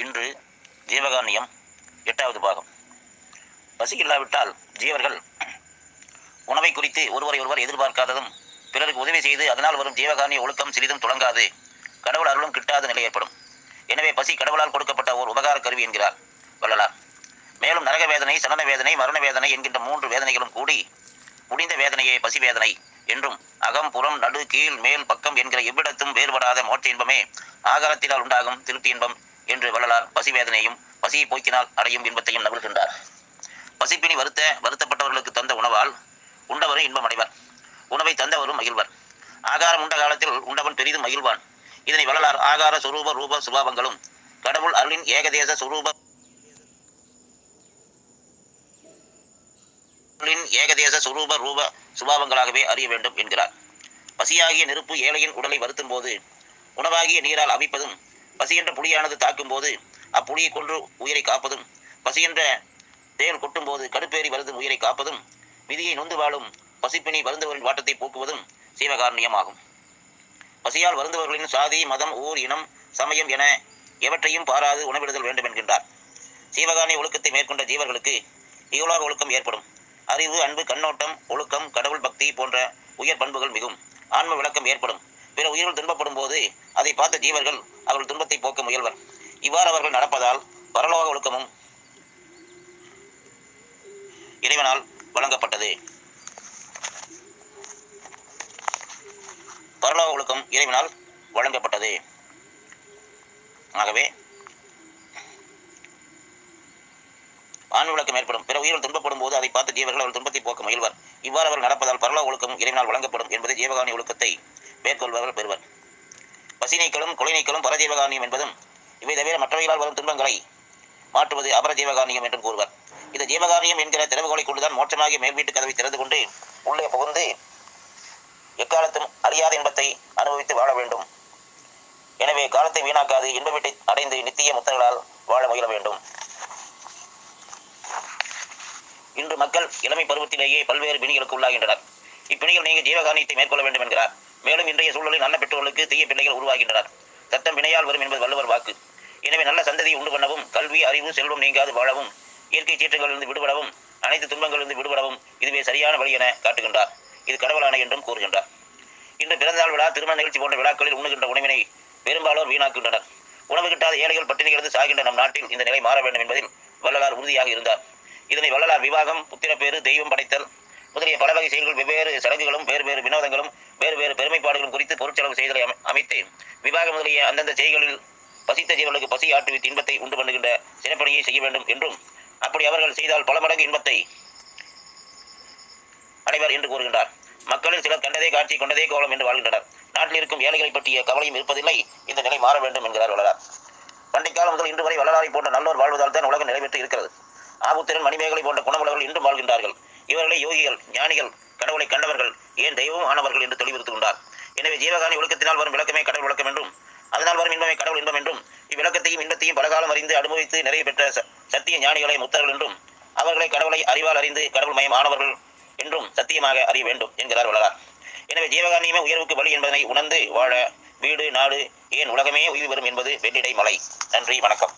இன்று ஜீவகாருண்யம் 8வது பாகம். பசி இல்லாவிட்டால் ஜீவர்கள் உணவை குறித்து ஒருவர் எதிர்பார்க்காததும், பிறருக்கு உதவி செய்து அதனால் வரும் ஜீவகாருண்ய ஒழுக்கம் சிறிதும் தொடங்காது, கடவுள் அருளும் கிட்டாத நிலை ஏற்படும். எனவே பசி கடவுளால் கொடுக்கப்பட்ட ஓர் உபகார கருவி என்கிறார் வள்ளலார். மேலும் நரக வேதனை, சனன வேதனை, மரண வேதனை என்கின்ற 3 வேதனைகளும் கூடி முடிந்த வேதனையே பசி வேதனை என்றும், அகம் புறம் நடு கீழ் மேல் பக்கம் என்கிற எவ்விடத்தும் வேறுபடாத மோட்ச இன்பமே ஆகாரத்தினால் உண்டாகும் திருப்தி இன்பம் என்று வள்ளலார் பசி வேதனையும் பசியை போக்கினால் அடையும் இன்பத்தையும் நகர்கின்றார். பசிப்பினி வருத்தப்பட்டவர்களுக்கு தந்த உணவால் உண்டவரும் இன்பம் அடைவர், உணவை தந்தவரும் மகிழ்வர். ஆகாரம் உண்ட காலத்தில் உண்டவன் பெரிதும் மகிழ்வான். இதனை வள்ளலார் ஆகார சுரூப ரூப சுபாவங்களும் கடவுள் அருளின் ஏகதேச சுரூப ரூப சுபாவங்களாகவே அறிய வேண்டும் என்கிறார். பசியாகிய நெருப்பு ஏழையின் உடலை வருத்தும் போது உணவாகிய நீரால் அவிப்பதும், பசி என்ற புலியானது தாக்கும் போது அப்புலியை கொன்று உயிரை காப்பதும், பசி என்ற தேல் கொட்டும் போது கடுப்பேறி வருதும் உயிரை காப்பதும், விதியை நொந்து வாழும் பசிப்பினி வருந்தவரின் வாட்டத்தை போக்குவதும் சீவகாருண்யமாகும். பசியால் வருந்தவர்களின் சாதி, மதம், ஊர், இனம், சமயம் என எவற்றையும் பாராது உணவிடுதல் வேண்டும் என்கின்றார். சீவகாருண்ய ஒழுக்கத்தை மேற்கொண்ட ஜீவர்களுக்கு இகழாக ஒழுக்கம் ஏற்படும். அறிவு, அன்பு, கண்ணோட்டம், ஒழுக்கம், கடவுள் பக்தி போன்ற உயர் பண்புகள் மிகும். ஆன்ம விளக்கம் ஏற்படும். பிற உயிர்கள் துன்பப்படும் போது அதை பார்த்த ஜீவர்கள் அவர்கள் துன்பத்தை போக்க முயல்வர். இவ்வாறு அவர்கள் நடப்பதால் பரலோக ஒழுக்கமும் இறைவனால் வழங்கப்பட்டது. பரலோக ஒழுக்கம் இறைவனால் வழங்கப்பட்டது. ஆகவே ஆன்ம விளக்கம் ஏற்படும். பிற உயிர்கள் துன்பப்படும் போது அதை பார்த்த ஜீவர்கள் அவர்கள் துன்பத்தை போக்க முயல்வர். இவ்வாறு அவர்கள் நடப்பதால் பரலோக ஒழுக்கம் இறைவனால் வழங்கப்படும் என்பது ஜீவகாருண்ய ஒழுக்கத்தை மேற்கொள்பவர்கள் பெறுவர். பசி நீக்கலும் கொலை நீக்கலும் பரஜீவகாருண்யம் என்பதும், இவை தவிர மற்றவைகளால் வரும் துன்பங்களை மாற்றுவது அபர ஜீவகாருண்யம் என்றும் கூறுவர். இந்த ஜீவகாருண்யம் என்கிற திறவுகோலை கொண்டுதான் மோட்சமாகிய மேல் வீட்டு கதவை திறந்து கொண்டு உள்ளே புகுந்து எக்காலத்தும் அறியாத இன்பத்தை அனுபவித்து வாழ வேண்டும். எனவே காலத்தை வீணாக்காது இன்ப வீட்டை அடைந்து நித்திய முத்தங்களால் வாழ முயல வேண்டும். இன்று மக்கள் இளமை பருவத்திலேயே பல்வேறு பிணிகளுக்கு உள்ளாகின்றனர். இப்பிணிகள் நீங்க ஜீவகாருண்யத்தை மேற்கொள்ள வேண்டும் என்கிறார். மேலும் இன்றைய சூழலில் நல்ல பெற்றோர்களுக்கு தீய பிள்ளைகள் உருவாகின்றனர். தத்தம் வினையால் வரும் என்பது வள்ளுவர் வாக்கு. எனவே நல்ல சந்ததியை உண்டு பண்ணவும், கல்வி, அறிவு, செல்வம் நீங்காது வாழவும், இயற்கை சீற்றங்களிலிருந்து விடுபடவும், அனைத்து துன்பங்களிலிருந்து விடுபடவும் இதுவே சரியான வழி என காட்டுகின்றார். இது கடவுளான என்றும் கூறுகின்றார். இன்று பிறந்தநாள் விழா, திருமண நிகழ்ச்சி போன்ற விழாக்களில் உண்ணுகின்ற உணவினை பெரும்பாலோர் வீணாக்குகின்றனர். உணவு கிட்டாத ஏழைகள் பட்டினி கிடந்து சாகின்ற நம் நாட்டில் இந்த நிலை மாற வேண்டும் என்பதில் வள்ளலார் உறுதியாக இருந்தார். இதனை வள்ளலார் விவாகம், புத்திரப்பேறு, தெய்வம் படைத்தல் முதலிய பல வகை செயல்கள், வெவ்வேறு சடங்குகளும், வேறு வினோதங்களும், வேறு பெருமைப்பாடுகளும் குறித்து பொருட்செலவு செய்தலை அமைத்து விவாகம் முதலிய அந்தந்த செய்களில் பசித்த ஜீவர்களுக்கு பசி ஆற்றுவித்து இன்பத்தை உண்டு பண்ணுகின்ற சிறப்பணியை செய்ய வேண்டும் என்றும், அப்படி அவர்கள் செய்தால் பல மடங்கு இன்பத்தை அடைவர் என்று கூறுகின்றார். மக்களில் சிலர் கண்டதே காட்சி கொண்டதே கோலம் என்று வாழ்கின்றனர். நாட்டில் இருக்கும் ஏழைகளை பற்றிய கவலையும் இருப்பதில்லை. இந்த நிலை மாற வேண்டும் என்கிறார் வள்ளலார். பண்டைக்காலம் முதல் இன்று வரை வள்ளலாரை போன்ற நல்லோர் வாழ்வதால் தான் உலகம் நிறைவேற்றி இருக்கிறது. ஆபுத்திரன், மணிமேகலை போன்ற குணமுள்ளவர்கள் இன்றும் வாழ்கின்றார்கள். இவர்களை யோகிகள், ஞானிகள், கடவுளை கண்டவர்கள், ஏன் தெய்வம் ஆனவர்கள் என்று தெளிவுறுத்துகின்றார். எனவே ஜீவகாருண்ய ஒழுக்கத்தினால் வரும் விளக்கமே கடவுள் விளக்கம் என்றும், அதனால் வரும் இன்பமே கடவுள் இன்பம் என்றும், இவ்விளக்கத்தையும் இன்பத்தையும் பலகாலம் அறிந்து அனுபவித்து நிறைவு பெற்ற சத்திய ஞானிகளை முத்தர்கள் என்றும், அவர்களை கடவுளை அறிவால் அறிந்து கடவுள் மயம் ஆனவர்கள் என்றும் சத்தியமாக அறிய வேண்டும் என்கிறார் வள்ளலார். எனவே ஜீவகாருண்யமே உயர்வுக்கு வழி என்பதனை உணர்ந்து வாழ வீடு, நாடு, ஏன் உலகமே உயிர் வரும் என்பது வெள்ளிடை மலை. நன்றி, வணக்கம்.